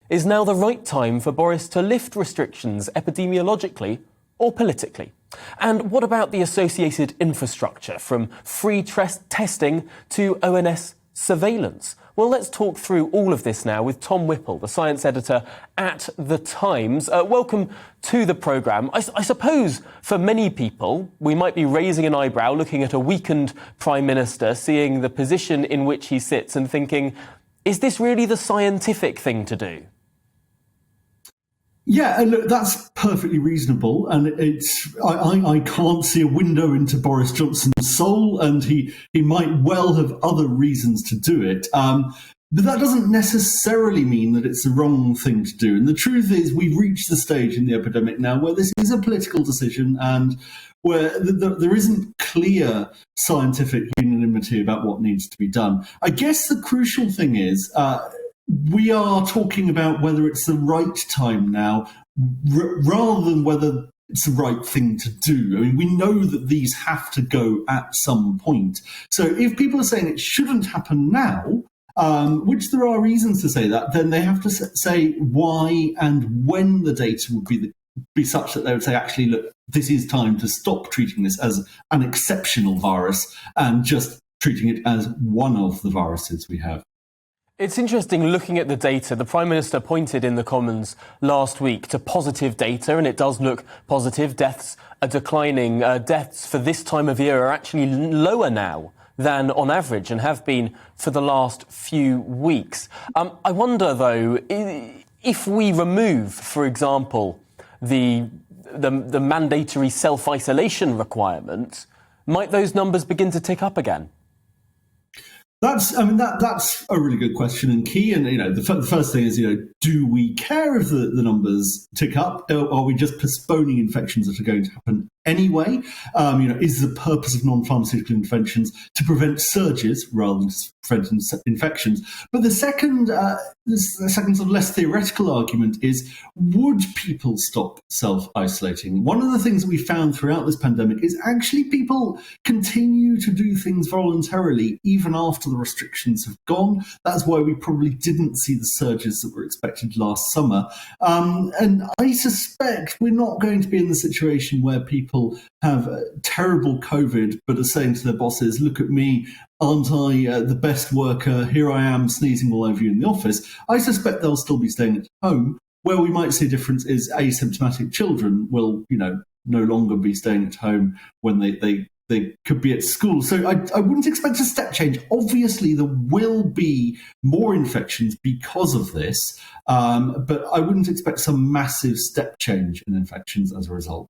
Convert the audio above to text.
Is now the right time for Boris to lift restrictions epidemiologically or politically? And what about the associated infrastructure, from free testing to ONS surveillance? Well, let's talk through all of this now with Tom Whipple, the science editor at The Times. Welcome to the programme. I suppose for many people, we might be raising an eyebrow looking at a weakened Prime Minister, seeing the position in which he sits and thinking, is this really the scientific thing to do? Yeah, look, that's perfectly reasonable, and I can't see a window into Boris Johnson's soul, and he might well have other reasons to do it. But that doesn't necessarily mean that it's the wrong thing to do. And the truth is, we've reached the stage in the epidemic now where this is a political decision, and where there isn't clear scientific unanimity about what needs to be done. I guess the crucial thing is, we are talking about whether it's the right time now, rather than whether it's the right thing to do. I mean, we know that these have to go at some point. So if people are saying it shouldn't happen now, which there are reasons to say that, then they have to say why and when the data would be such that they would say, actually, look, this is time to stop treating this as an exceptional virus and just treating it as one of the viruses we have. It's interesting looking at the data. The Prime Minister pointed in the Commons last week to positive data, and it does look positive. Deaths are declining. Deaths for this time of year are actually lower now than on average and have been for the last few weeks. I wonder, though, if we remove, for example, the mandatory self-isolation requirement, might those numbers begin to tick up again? That's a really good question and key. And the first thing is, do we care if the numbers tick up? Or are we just postponing infections that are going to happen anyway? Is the purpose of non-pharmaceutical interventions to prevent surges rather than to prevent infections? But the second sort of less theoretical argument is, would people stop self-isolating? One of the things that we found throughout this pandemic is actually people continue to do things voluntarily even after the restrictions have gone. That's why we probably didn't see the surges that were expected last summer. And I suspect we're not going to be in the situation where people have terrible COVID but are saying to their bosses, look at me, aren't I the best worker? Here I am sneezing all over you in the office. I suspect they'll still be staying at home. Where we might see a difference is asymptomatic children will, no longer be staying at home when they could be at school. So I wouldn't expect a step change. Obviously, there will be more infections because of this, but I wouldn't expect some massive step change in infections as a result.